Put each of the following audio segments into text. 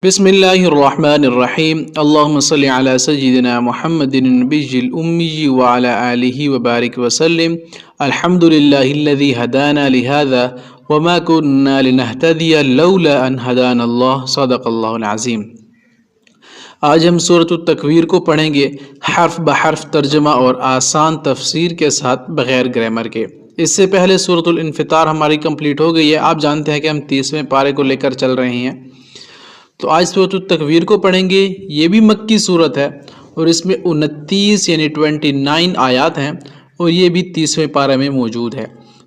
بسم اللہ الرحمن الرحیم اللہم صلی علی سیدنا محمد النبی الأمی وعلی آلہ وبارک وسلم الحمد للہ الذی ہدانا لہذا وما كنا لنہتدی لولا ان ہدانا اللہ صدق اللہ العظیم۔ آج ہم سورۃ التکویر کو پڑھیں گے حرف بحرف ترجمہ اور آسان تفسیر کے ساتھ بغیر گرامر کے۔ اس سے پہلے سورۃ الانفطار ہماری کمپلیٹ ہو گئی ہے۔ آپ جانتے ہیں کہ ہم 30ویں پارے کو لے کر چل رہے ہیں، تو آج سورۃ التکویر کو پڑھیں گے۔ یہ بھی مکی صورت ہے اور اس میں 29 یعنی 29 آیات ہیں اور یہ بھی 30ویں پارے میں موجود ہے۔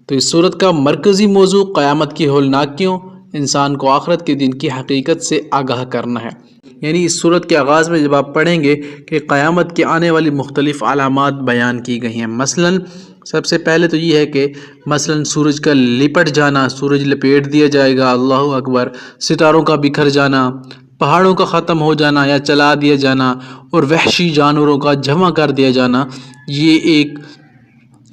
تو اس صورت کا مرکزی موضوع قیامت کی ہولناکیوں، انسان کو آخرت کے دن کی حقیقت سے آگاہ کرنا ہے۔ یعنی اس صورت کے آغاز میں جب آپ پڑھیں گے کہ قیامت کے آنے والی مختلف علامات بیان کی گئی ہیں، مثلاً سب سے پہلے تو یہ ہے کہ مثلاً سورج کا لپٹ جانا، سورج لپیٹ دیا جائے گا، اللہ اکبر، ستاروں کا بکھر جانا، پہاڑوں کا ختم ہو جانا یا چلا دیا جانا، اور وحشی جانوروں کا جمع کر دیا جانا۔ یہ ایک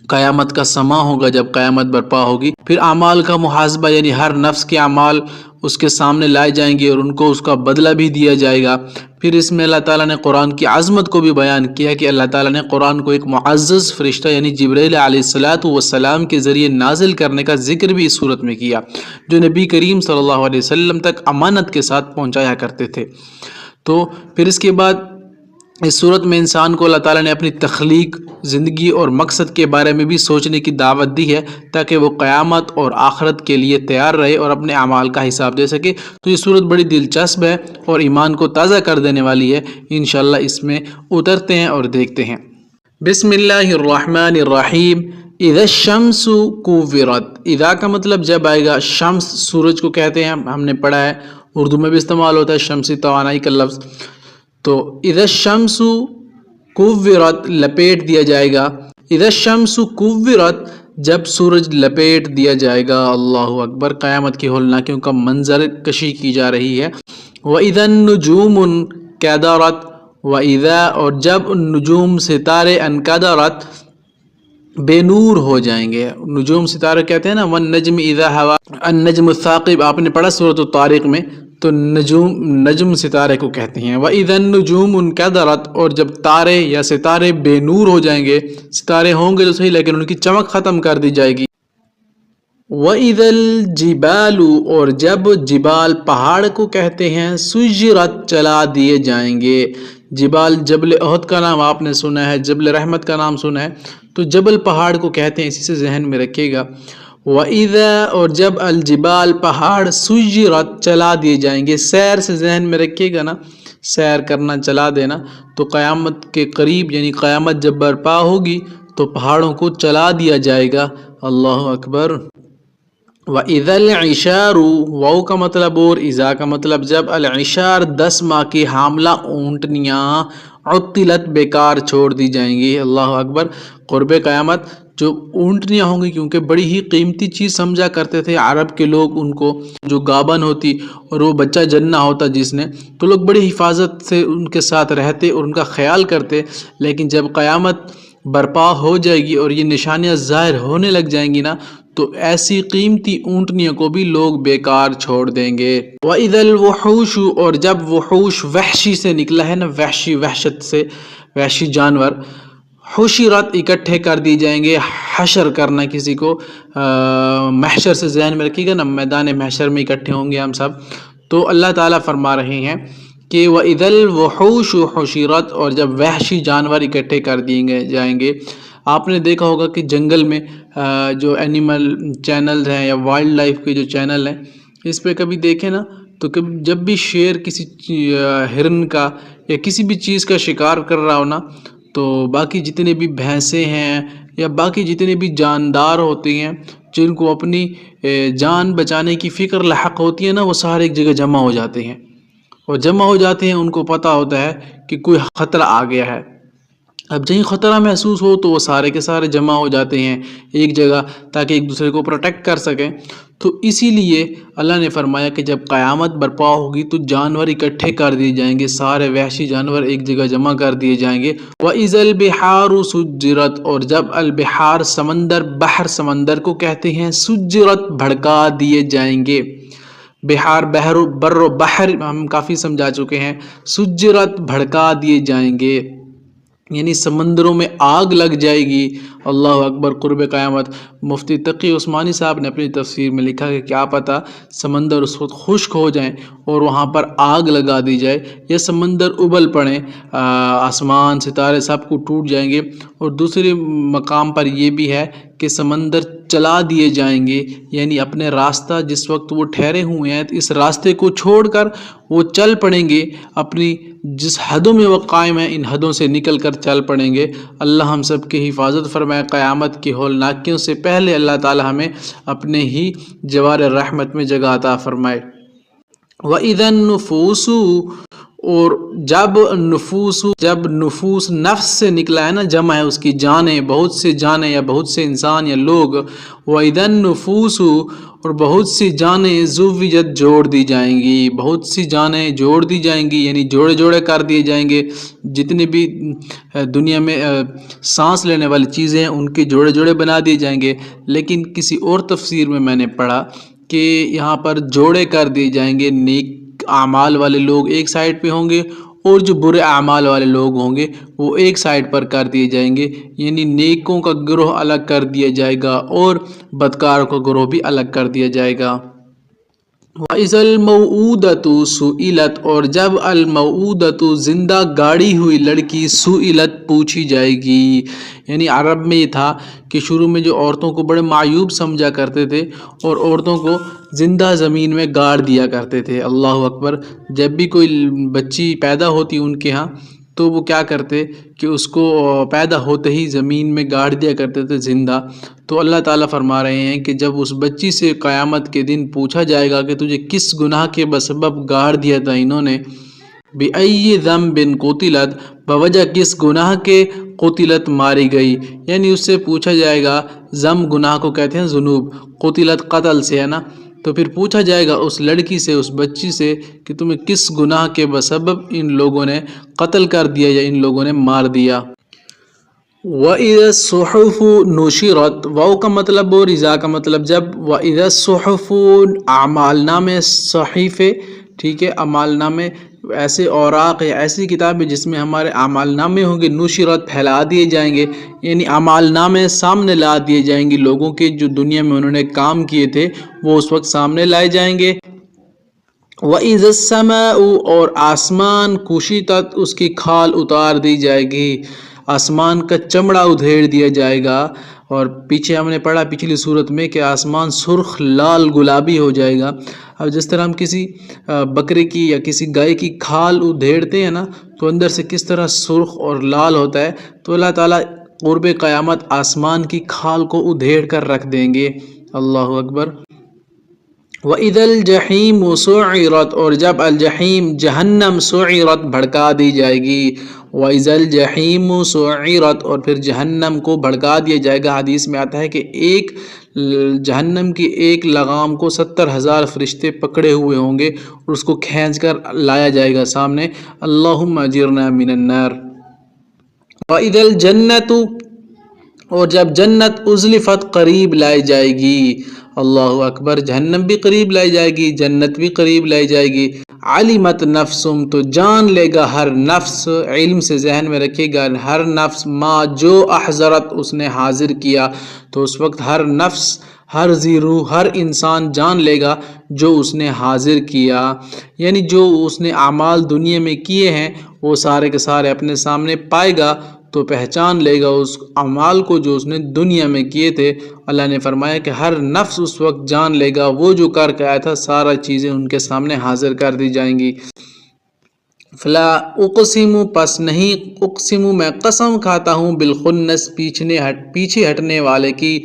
قیامت کا سماں ہوگا جب قیامت برپا ہوگی۔ پھر اعمال کا محاسبہ، یعنی ہر نفس کے اعمال اس کے سامنے لائے جائیں گے اور ان کو اس کا بدلہ بھی دیا جائے گا۔ پھر اس میں اللہ تعالیٰ نے قرآن کی عظمت کو بھی بیان کیا کہ اللہ تعالیٰ نے قرآن کو ایک معزز فرشتہ یعنی جبرائیل علیہ السلام کے ذریعے نازل کرنے کا ذکر بھی اس صورت میں کیا، جو نبی کریم صلی اللہ علیہ وسلم تک امانت کے ساتھ پہنچایا کرتے تھے۔ تو پھر اس کے بعد اس صورت میں انسان کو اللہ تعالیٰ نے اپنی تخلیق، زندگی اور مقصد کے بارے میں بھی سوچنے کی دعوت دی ہے تاکہ وہ قیامت اور آخرت کے لیے تیار رہے اور اپنے اعمال کا حساب دے سکے۔ تو یہ صورت بڑی دلچسپ ہے اور ایمان کو تازہ کر دینے والی ہے۔ انشاءاللہ اس میں اترتے ہیں اور دیکھتے ہیں۔ بسم اللہ الرحمن الرحیم۔ اذا الشمس کوورت، اذا کا مطلب جب آئے گا، شمس سورج کو کہتے ہیں، ہم نے پڑھا ہے، اردو میں بھی استعمال ہوتا ہے شمسی توانائی کا لفظ۔ تو اذا الشمس کوورت، لپیٹ دیا جائے گا۔ اذا الشمس کوورت، جب سورج لپیٹ دیا جائے گا، اللہ اکبر، قیامت کی ہولناکیوں کا منظر کشی کی جا رہی ہے۔ وَإِذَا النُّجُومُ انْكَدَرَتْ، وَإِذَا، اور جب نجوم ستارے انکدرت، بے نور ہو جائیں گے۔ نجوم ستارے کہتے ہیں نا، وَالنَّجْمِ إِذَا هَوَىٰ، النجم الثاقب، آپ نے پڑھا سورۃ الطارق میں، تو نجم ستارے کو کہتے ہیں۔ وَإِذَا النُّجُومُ انْكَدَرَتْ، اور جب تارے یا ستارے بے نور ہو جائیں گے، ستارے ہوں گے تو صحیح لیکن ان کی چمک ختم کر دی جائے گی۔ وَإِذَا الْجِبَالُ، اور جب جبال پہاڑ کو کہتے ہیں، سُجِّرَتْ، چلا دیے جائیں گے۔ جبال، جبل احد کا نام آپ نے سنا ہے، جبل رحمت کا نام سنا ہے، تو جبل پہاڑ کو کہتے ہیں، اسی سے ذہن میں رکھیے گا۔ وَإِذَا، اور جب الجبال پہاڑ، سُجِّرَتْ، چلا دیے جائیں گے۔ سیر سے ذہن میں رکھیے گا نا، سیر کرنا، چلا دینا۔ تو قیامت کے قریب یعنی قیامت جب برپا ہوگی تو پہاڑوں کو چلا دیا جائے گا، اللہ اکبر۔ وَإِذَا الْعِشَارُ، واو کا مطلب اور اذا کا مطلب جب، العشار 10 ماہ کی حاملہ اونٹنیاں، عطلت، بیکار چھوڑ دی جائیں گی، اللہ اکبر۔ قرب قیامت جو اونٹنیاں ہوں گی، کیونکہ بڑی ہی قیمتی چیز سمجھا کرتے تھے عرب کے لوگ ان کو، جو گابن ہوتی اور وہ بچہ جننا ہوتا جس نے، تو لوگ بڑی حفاظت سے ان کے ساتھ رہتے اور ان کا خیال کرتے۔ لیکن جب قیامت برپا ہو جائے گی اور یہ نشانیاں ظاہر ہونے لگ جائیں گی نا، تو ایسی قیمتی اونٹنیوں کو بھی لوگ بیکار چھوڑ دیں گے۔ وَإِذَا الْوُحُوشُ، اور جب وحوش، وحشی سے نکلا ہے نا، وحشی، وحشت سے، وحشی جانور، حشرت، اکٹھے کر دی جائیں گے۔ حشر کرنا کسی کو، محشر سے ذہن میں رکھیے گا نا، میدان محشر میں اکٹھے ہوں گے ہم سب۔ تو اللہ تعالیٰ فرما رہے ہیں کہ وَإِذَا الْوُحُوشُ حُشِرَتْ، اور جب وحشی جانور اکٹھے کر دیے جائیں گے۔ آپ نے دیکھا ہوگا کہ جنگل میں جو اینیمل چینلز ہیں یا وائلڈ لائف کے جو چینل ہیں، اس پہ کبھی دیکھیں نا، تو جب بھی شیر کسی ہرن کا یا کسی بھی چیز کا شکار کر رہا ہو نا، تو باقی جتنے بھی بھینسیں ہیں یا باقی جتنے بھی جاندار ہوتے ہیں جن کو اپنی جان بچانے کی فکر لاحق ہوتی ہے نا، وہ سارے ایک جگہ جمع ہو جاتے ہیں، اور جمع ہو جاتے ہیں، ان کو پتہ ہوتا ہے کہ کوئی خطرہ آ گیا ہے۔ اب جہیں خطرہ محسوس ہو تو وہ سارے کے سارے جمع ہو جاتے ہیں ایک جگہ تاکہ ایک دوسرے کو پروٹیکٹ کر سکیں۔ تو اسی لیے اللہ نے فرمایا کہ جب قیامت برپا ہوگی تو جانور اکٹھے کر دیے جائیں گے، سارے وحشی جانور ایک جگہ جمع کر دیے جائیں گے۔ وَإِذَا الْبِحَارُ سُجِّرَتْ، اور جب البحار، سمندر، بحر سمندر کو کہتے ہیں، سُجِّرَتْ، بھڑکا دیے جائیں گے۔ بہار بر و بحر ہم کافی سمجھا چکے ہیں. سجرت بھڑکا دیے جائیں گے، یعنی سمندروں میں آگ لگ جائے گی. اللہ اکبر، قرب قیامت. مفتی تقی عثمانی صاحب نے اپنی تفسیر میں لکھا کہ کیا پتہ سمندر اس وقت خشک ہو جائیں اور وہاں پر آگ لگا دی جائے، یا سمندر ابل پڑیں، آسمان ستارے سب کو ٹوٹ جائیں گے. اور دوسرے مقام پر یہ بھی ہے کہ سمندر چلا دیے جائیں گے، یعنی اپنے راستہ جس وقت وہ ٹھہرے ہوئے ہیں اس راستے کو چھوڑ کر وہ چل پڑیں گے، اپنی جس حدوں میں وہ قائم ہیں ان حدوں سے نکل کر چل پڑیں گے. اللہ ہم سب کی حفاظت فرمائے قیامت کی ہولناکیوں سے پہلے. اللہ تعالی ہمیں اپنے ہی جوار رحمت میں جگہ عطا فرمائے. وَإِذَا النُّفُوسُ، اور جب نفوس نفس سے نکلا ہے نا، جمع ہے اس کی جانیں، بہت سے جانیں یا بہت سے انسان یا لوگ. وَإِذَا النُّفُوسُ، اور بہت سی جانیں زُوِّجَت جوڑ دی جائیں گی، بہت سی جانیں جوڑ دی جائیں گی، یعنی جوڑے جوڑے کر دیے جائیں گے. جتنی بھی دنیا میں سانس لینے والی چیزیں ہیں ان کے جوڑے جوڑے بنا دیے جائیں گے. لیکن کسی اور تفسیر میں نے پڑھا کہ یہاں پر جوڑے کر دیے جائیں گے. نیک اعمال والے لوگ ایک سائڈ پہ ہوں گے اور جو برے اعمال والے لوگ ہوں گے وہ ایک سائڈ پر کر دیے جائیں گے، یعنی نیکوں کا گروہ الگ کر دیا جائے گا اور بدکاروں کا گروہ بھی الگ کر دیا جائے گا. وَإِذَا الْمَوْعُودَةُ سُئِلَتْ، اور جب الموعودۃ زندہ گاڑی ہوئی لڑکی سئلت پوچھی جائے گی. یعنی عرب میں یہ تھا کہ شروع میں جو عورتوں کو بڑے معیوب سمجھا کرتے تھے اور عورتوں کو زندہ زمین میں گاڑ دیا کرتے تھے. اللہ اکبر. جب بھی کوئی بچی پیدا ہوتی ان کے ہاں تو وہ کیا کرتے کہ اس کو پیدا ہوتے ہی زمین میں گاڑ دیا کرتے تھے زندہ. تو اللہ تعالیٰ فرما رہے ہیں کہ جب اس بچی سے قیامت کے دن پوچھا جائے گا کہ تجھے کس گناہ کے بسبب گاڑ دیا تھا انہوں نے، بِأَيِّ ذَنبٍ قُتِلَتْ، بوجہ کس گناہ کے قتلت ماری گئی. یعنی اس سے پوچھا جائے گا، ذنب گناہ کو کہتے ہیں ذنوب، قتلت قتل سے ہے نا، تو پھر پوچھا جائے گا اس لڑکی سے، اس بچی سے کہ تمہیں کس گناہ کے بسبب ان لوگوں نے قتل کر دیا یا ان لوگوں نے مار دیا. وَإِذَا الصُّحُفُ نُشِرَتْ، واو کا مطلب اور اذا کا مطلب جب. وَإِذَا الصُّحُفُ اعمال نامے، صحیفے، ٹھیک ہے، اعمال نامے ایسے اوراق یا ایسی کتابیں جس میں ہمارے اعمال نامے ہوں گے، نشرت پھیلا دیے جائیں گے، یعنی اعمال نامے سامنے لا دیے جائیں گے. لوگوں کے جو دنیا میں انہوں نے کام کیے تھے وہ اس وقت سامنے لائے جائیں گے. وَإِذَا السَّمَاءُ، اور آسمان کُشِطَتْ، اس کی کھال اتار دی جائے گی، آسمان کا چمڑا ادھیڑ دیا جائے گا. اور پیچھے ہم نے پڑھا پچھلی صورت میں کہ آسمان سرخ لال گلابی ہو جائے گا. اب جس طرح ہم کسی بکرے کی یا کسی گائے کی کھال ادھیڑتے ہیں نا تو اندر سے کس طرح سرخ اور لال ہوتا ہے، تو اللہ تعالیٰ قرب قیامت آسمان کی کھال کو ادھیڑ کر رکھ دیں گے. اللہ اکبر. وَإِذَا الْجَحِيمُ سُعِّرَتْ، اور جب الجحیم جہنم سُعِّرَتْ بھڑکا دی جائے گی. وَإِذَا الْجَحِيمُ سُعِّرَتْ، اور پھر جہنم کو بھڑکا دیا جائے گا. حدیث میں آتا ہے کہ ایک جہنم کی ایک لگام کو 70,000 فرشتے پکڑے ہوئے ہوں گے اور اس کو کھینچ کر لایا جائے گا سامنے. اللہم اجرنا من النار. وَإِذَا الْجَنَّةُ، اور جب جنت ازلفت قریب لائی جائے گی. اللہ اکبر. جہنم بھی قریب لائی جائے گی، جنت بھی قریب لائی جائے گی. علمت نفسم، تو جان لے گا ہر نفس، علم سے ذہن میں رکھے گا، ہر نفس ما جو احضرت، اس نے حاضر کیا. تو اس وقت ہر نفس، ہر ذی روح، ہر انسان جان لے گا جو اس نے حاضر کیا، یعنی جو اس نے اعمال دنیا میں کیے ہیں وہ سارے کے سارے اپنے سامنے پائے گا تو پہچان لے گا اس اعمال کو جو اس نے دنیا میں کیے تھے. اللہ نے فرمایا کہ ہر نفس اس وقت جان لے گا وہ جو کر کے آیا تھا، سارا چیزیں ان کے سامنے حاضر کر دی جائیں گی. فلا اقسم، پس نہیں، اقسم میں قسم کھاتا ہوں، بالخنس، پیچھے ہٹنے والے کی.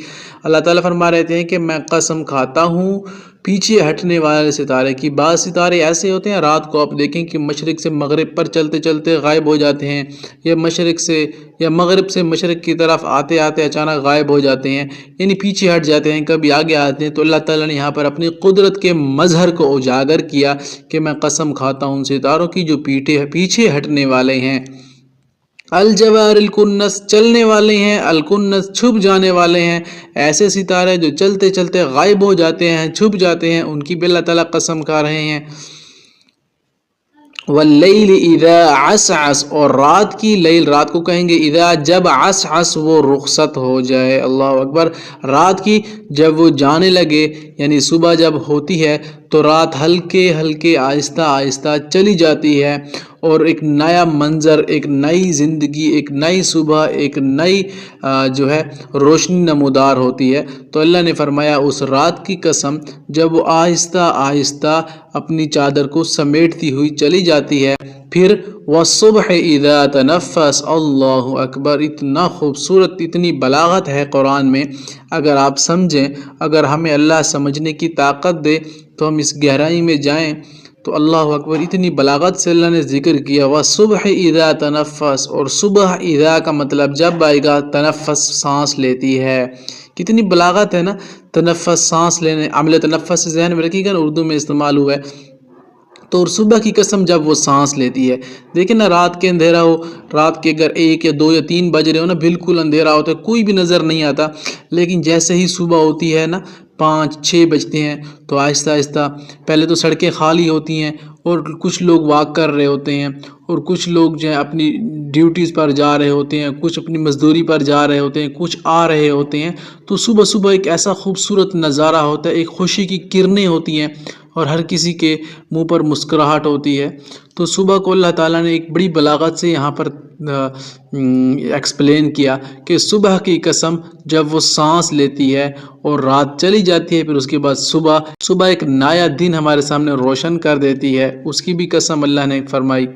اللہ تعالیٰ فرما رہے ہیں کہ میں قسم کھاتا ہوں پیچھے ہٹنے والے ستارے کی. بعض ستارے ایسے ہوتے ہیں رات کو آپ دیکھیں کہ مشرق سے مغرب پر چلتے چلتے غائب ہو جاتے ہیں، یا مشرق سے یا مغرب سے مشرق کی طرف آتے آتے اچانک غائب ہو جاتے ہیں، یعنی پیچھے ہٹ جاتے ہیں، کبھی آگے آتے ہیں. تو اللہ تعالیٰ نے یہاں پر اپنی قدرت کے مظہر کو اجاگر کیا کہ میں قسم کھاتا ہوں ان ستاروں کی جو پیچھے ہٹنے والے ہیں. الجوار الکنس چلنے والے ہیں، الکنس چھپ جانے والے ہیں، ایسے ستارے جو چلتے چلتے غائب ہو جاتے ہیں، چھپ جاتے ہیں، ان کی بھی اللہ تعالیٰ قسم کھا رہے ہیں۔ واللیل اذا عسعس، اور رات کی، لیل رات کو کہیں گے، اذا جب عسعس وہ رخصت ہو جائے، اللہ اکبر، رات کی جب وہ جانے لگے، یعنی صبح جب ہوتی ہے تو رات ہلکے ہلکے آہستہ آہستہ چلی جاتی ہے، اور ایک نیا منظر، ایک نئی زندگی، ایک نئی صبح، ایک نئی جو ہے روشنی نمودار ہوتی ہے۔ تو اللہ نے فرمایا اس رات کی قسم جب وہ آہستہ آہستہ اپنی چادر کو سمیٹتی ہوئی چلی جاتی ہے۔ پھر والصبح اذا تنفس، اللہ اکبر، اتنا خوبصورت، اتنی بلاغت ہے قرآن میں، اگر آپ سمجھیں، اگر ہمیں اللہ سمجھنے کی طاقت دے تو ہم اس گہرائی میں جائیں تو اللہ اکبر، اتنی بلاغت سے اللہ نے ذکر کیا۔ والصبح اذا تنفس، اور صبح اذا کا مطلب جب آئے گا، تنفس سانس لیتی ہے، کتنی بلاغت ہے نا، تنفس سانس لینے، عمل تنفس ذہن میں رکھیے گا نا، اردو میں استعمال ہوا ہے۔ تو اور صبح کی قسم جب وہ سانس لیتی ہے، دیکھیں نا، رات کے اندھیرا ہو، رات کے اگر 1 یا 2 یا 3 بج رہے ہو نا، بالکل اندھیرا ہوتا ہے، کوئی بھی نظر نہیں آتا، لیکن جیسے ہی صبح ہوتی ہے نا، 5-6 بجتے ہیں تو آہستہ آہستہ پہلے تو سڑکیں خالی ہوتی ہیں، اور کچھ لوگ واک کر رہے ہوتے ہیں، اور کچھ لوگ جو ہیں اپنی ڈیوٹیز پر جا رہے ہوتے ہیں، کچھ اپنی مزدوری پر جا رہے ہوتے ہیں، کچھ آ رہے ہوتے ہیں۔ تو صبح صبح ایک ایسا خوبصورت نظارہ ہوتا ہے، ایک خوشی کی کرنیں ہوتی ہیں، اور ہر کسی کے منہ پر مسکراہٹ ہوتی ہے۔ تو صبح کو اللہ تعالیٰ نے ایک بڑی بلاغت سے یہاں پر ایکسپلین کیا کہ صبح کی قسم جب وہ سانس لیتی ہے اور رات چلی جاتی ہے، پھر اس کے بعد صبح ایک نیا دن ہمارے سامنے روشن کر دیتی ہے، اس کی بھی قسم اللہ نے فرمائی۔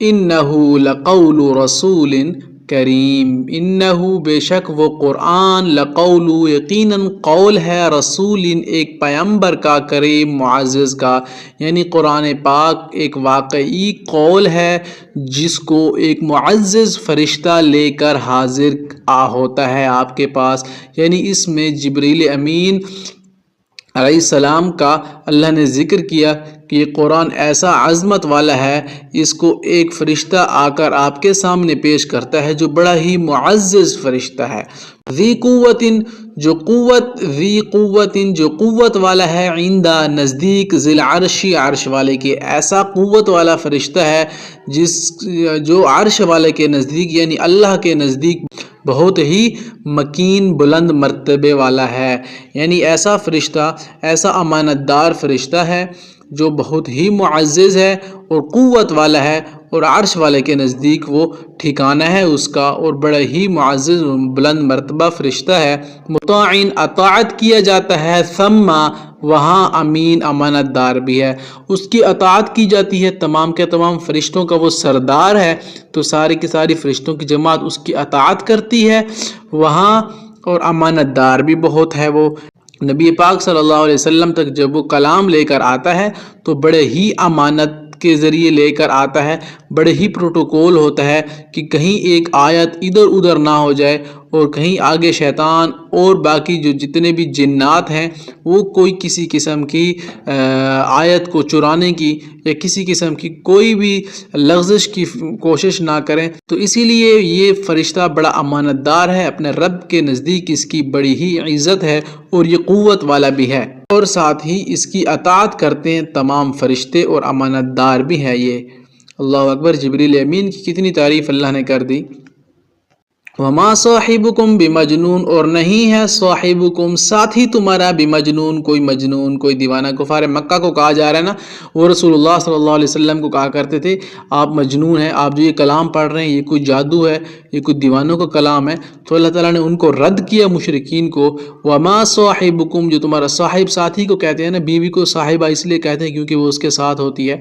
اِنَّهُ لَقَوْلُ رَسُولٍ کریم، انہو بے شک وہ قرآن، لقول یقیناً قول ہے، رسول ایک پیغمبر کا، کریم معزز کا، یعنی قرآن پاک ایک واقعی قول ہے جس کو ایک معزز فرشتہ لے کر حاضر ہوتا ہے آپ کے پاس، یعنی اس میں جبریل امین علیہ السلام کا اللہ نے ذکر کیا کہ یہ قرآن ایسا عظمت والا ہے، اس کو ایک فرشتہ آ کر آپ کے سامنے پیش کرتا ہے جو بڑا ہی معزز فرشتہ ہے، ذی قوت، جو قوت والا ہے، عندہ نزدیک، ذی العرش عرش والے کے، ایسا قوت والا فرشتہ ہے جو عرش والے کے نزدیک، یعنی اللہ کے نزدیک بہت ہی مکین، بلند مرتبے والا ہے، یعنی ایسا فرشتہ، ایسا امانت دار فرشتہ ہے جو بہت ہی معزز ہے اور قوت والا ہے، اور عرش والے کے نزدیک وہ ٹھکانہ ہے اس کا، اور بڑا ہی معزز و بلند مرتبہ فرشتہ ہے، مطاعن، اطاعت کیا جاتا ہے، ثم وہاں امین، امانت دار بھی ہے، اس کی اطاعت کی جاتی ہے، تمام کے تمام فرشتوں کا وہ سردار ہے، تو ساری کی ساری فرشتوں کی جماعت اس کی اطاعت کرتی ہے وہاں، اور امانت دار بھی بہت ہے وہ۔ نبی پاک صلی اللہ علیہ وسلم تک جب وہ کلام لے کر آتا ہے تو بڑے ہی امانت کے ذریعے لے کر آتا ہے، بڑے ہی پروٹوکول ہوتا ہے کہ کہیں ایک آیت ادھر ادھر نہ ہو جائے، اور کہیں آگے شیطان اور باقی جو جتنے بھی جنات ہیں وہ کوئی کسی قسم کی آیت کو چرانے کی یا کسی قسم کی کوئی بھی لغزش کی کوشش نہ کریں، تو اسی لیے یہ فرشتہ بڑا امانت دار ہے، اپنے رب کے نزدیک اس کی بڑی ہی عزت ہے اور یہ قوت والا بھی ہے، اور ساتھ ہی اس کی اطاعت کرتے ہیں تمام فرشتے، اور امانت دار بھی ہے یہ۔ اللہ اکبر، جبریل امین کی کتنی تعریف اللہ نے کر دی۔ وما صاحبکم بمجنون، اور نہیں ہے صاحبکم ساتھی تمہارا، بمجنون کوئی مجنون، کوئی دیوانہ۔ کفار مکہ کو کہا جا رہا ہے نا، وہ رسول اللہ صلی اللہ علیہ وسلم کو کہا کرتے تھے آپ مجنون ہیں، آپ جو یہ کلام پڑھ رہے ہیں یہ کوئی جادو ہے، یہ کوئی دیوانوں کا کلام ہے، تو اللہ تعالیٰ نے ان کو رد کیا، مشرکین کو۔ وما صاحبکم، جو تمہارا صاحب، ساتھی کو کہتے ہیں نا، بیوی کو صاحبہ اس لیے کہتے ہیں کیونکہ وہ اس کے ساتھ ہوتی ہے،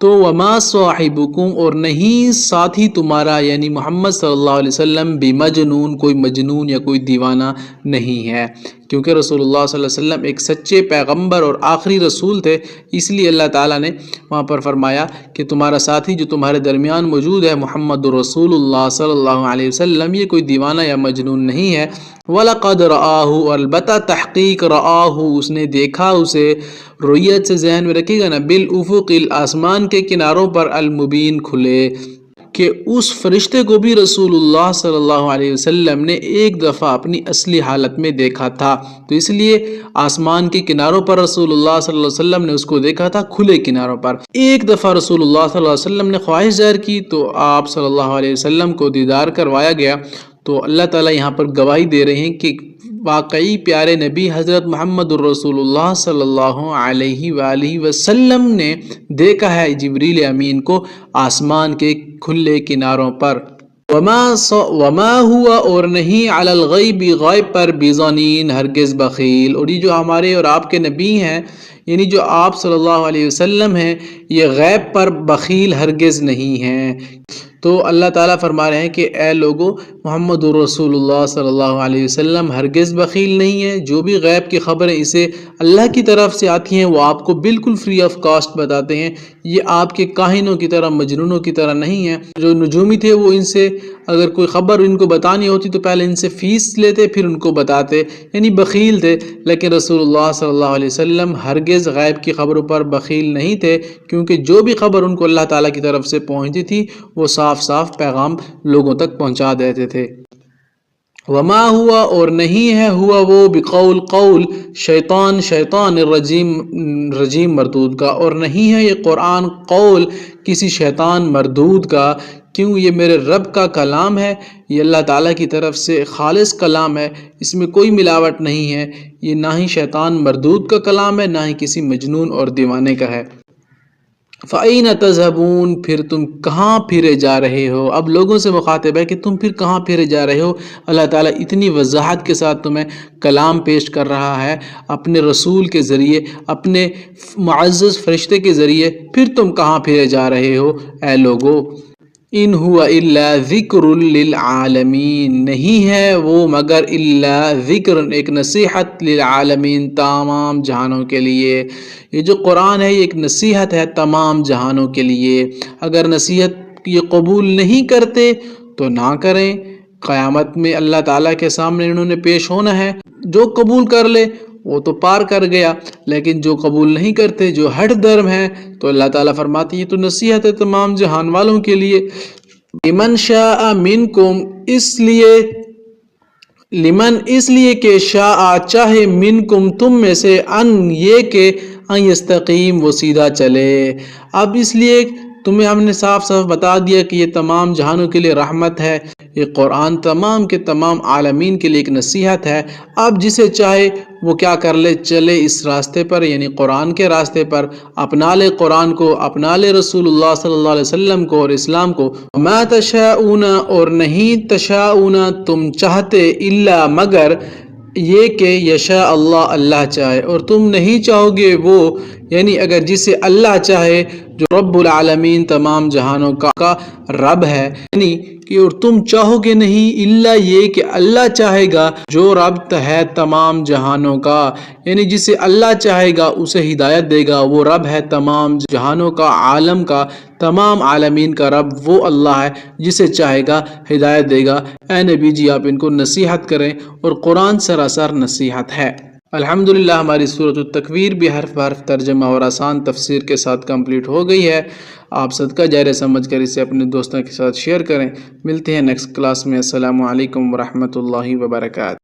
تو وما صاحبکم، اور نہیں ساتھی تمہارا یعنی محمد صلی اللہ علیہ وسلم، بمجنون کوئی مجنون یا کوئی دیوانہ نہیں ہے، کیونکہ رسول اللہ صلی اللہ علیہ وسلم ایک سچے پیغمبر اور آخری رسول تھے، اس لیے اللہ تعالیٰ نے وہاں پر فرمایا کہ تمہارا ساتھی جو تمہارے درمیان موجود ہے محمد رسول اللہ صلی اللہ علیہ وسلم، یہ کوئی دیوانہ یا مجنون نہیں ہے۔ وَلَقَدْ رَآهُ، البتہ تحقیق، رآہ اس نے دیکھا اسے، رؤیت سے ذہن میں رکھے گا نا، بالافق، آسمان کے کناروں پر، المبین کھلے، کہ اس فرشتے کو بھی رسول اللہ صلی اللہ علیہ وسلم نے ایک دفعہ اپنی اصلی حالت میں دیکھا تھا، تو اس لیے آسمان کے کناروں پر رسول اللہ صلی اللہ علیہ وسلم نے اس کو دیکھا تھا، کھلے کناروں پر۔ ایک دفعہ رسول اللہ صلی اللہ علیہ وسلم نے خواہش ظاہر کی تو آپ صلی اللہ علیہ وسلم کو دیدار کروایا گیا۔ تو اللہ تعالیٰ یہاں پر گواہی دے رہے ہیں کہ واقعی پیارے نبی حضرت محمد الرسول اللہ صلی اللہ علیہ وآلہ وسلم نے دیکھا ہے جبریل امین کو آسمان کے کھلے کناروں پر۔ وما ہوا اور نہیں علی الغیب غیب پر بظنین ہرگز بخیل، اور یہ جو ہمارے اور آپ کے نبی ہیں یعنی جو آپ صلی اللہ علیہ وسلم ہیں یہ غیب پر بخیل ہرگز نہیں ہیں۔ تو اللہ تعالیٰ فرما رہے ہیں کہ اے لوگو محمد رسول اللہ صلی اللہ علیہ وسلم ہرگز بخیل نہیں ہے، جو بھی غیب کی خبریں اسے اللہ کی طرف سے آتی ہیں وہ آپ کو بالکل فری آف کاسٹ بتاتے ہیں۔ یہ آپ کے کاہنوں کی طرح مجنونوں کی طرح نہیں ہیں۔ جو نجومی تھے وہ ان سے اگر کوئی خبر ان کو بتانی ہوتی تو پہلے ان سے فیس لیتے پھر ان کو بتاتے، یعنی بخیل تھے۔ لیکن رسول اللہ صلی اللہ علیہ وسلم ہرگز غیب کی خبروں پر بخیل نہیں تھے، کیونکہ جو بھی خبر ان کو اللہ تعالیٰ کی طرف سے پہنچتی تھی وہ صاف صاف پیغام لوگوں تک پہنچا دیتے تھے۔ وما ہوا اور نہیں ہے ہوا وہ بقول قول شیطان رجیم مردود کا، اور نہیں ہے یہ قرآن قول کسی شیطان مردود کا، کیوں یہ میرے رب کا کلام ہے، یہ اللہ تعالیٰ کی طرف سے خالص کلام ہے، اس میں کوئی ملاوٹ نہیں ہے، یہ نہ ہی شیطان مردود کا کلام ہے نہ ہی کسی مجنون اور دیوانے کا ہے۔ فَأَيْنَ تَذْهَبُونَ پھر تم کہاں پھرے جا رہے ہو؟ اب لوگوں سے مخاطب ہے کہ تم پھر کہاں پھرے جا رہے ہو۔ اللہ تعالیٰ اتنی وضاحت کے ساتھ تمہیں کلام پیش کر رہا ہے اپنے رسول کے ذریعے، اپنے معزز فرشتے کے ذریعے، پھر تم کہاں پھرے جا رہے ہو اے لوگو۔ ان ہوا الا ذکر للعالمین نہیں ہے وہ مگر الا ذکر ایک نصیحت للعالمین تمام جہانوں کے لیے۔ یہ جو قرآن ہے یہ ایک نصیحت ہے تمام جہانوں کے لیے۔ اگر نصیحت یہ قبول نہیں کرتے تو نہ کریں، قیامت میں اللہ تعالیٰ کے سامنے انہوں نے پیش ہونا ہے، جو قبول کر لے وہ تو پار کر گیا، لیکن جو قبول نہیں کرتے جو ہٹ درم ہے تو اللہ تعالیٰ فرماتی ہے یہ تو نصیحت ہے تمام جہان والوں کے لیے۔ لمن شاء منکم لمن اس لیے کہ شاء چاہے منکم تم میں سے ان یہ کہ ان یستقیم وہ سیدھا چلے۔ اب اس لیے تمہیں ہم نے صاف صاف بتا دیا کہ یہ تمام جہانوں کے لیے رحمت ہے، یہ قرآن تمام کے تمام عالمین کے لیے ایک نصیحت ہے۔ اب جسے چاہے وہ کیا کر لے، چلے اس راستے پر یعنی قرآن کے راستے پر، اپنا لے قرآن کو، اپنا لے رسول اللہ صلی اللہ علیہ وسلم کو اور اسلام کو۔ ما تشاءون اور نہیں تشاءون تم چاہتے الا مگر یہ کہ یشاء اللہ اللہ چاہے، اور تم نہیں چاہو گے وہ یعنی اگر جسے اللہ چاہے جو رب العالمین تمام جہانوں کا رب ہے، یعنی کہ اور تم چاہو گے نہیں الا یہ کہ اللہ چاہے گا جو رب ہے تمام جہانوں کا، یعنی جسے اللہ چاہے گا اسے ہدایت دے گا، وہ رب ہے تمام جہانوں کا، عالم کا، تمام عالمین کا رب وہ اللہ ہے، جسے چاہے گا ہدایت دے گا۔ اے نبی جی آپ ان کو نصیحت کریں، اور قرآن سراسر نصیحت ہے۔ الحمدللہ ہماری سورۃ التکویر بھی حرف بحرف ترجمہ اور آسان تفسیر کے ساتھ کمپلیٹ ہو گئی ہے۔ آپ صدقہ جاریہ سمجھ کر اسے اپنے دوستوں کے ساتھ شیئر کریں۔ ملتے ہیں نیکسٹ کلاس میں۔ السلام علیکم ورحمۃ اللہ وبرکاتہ۔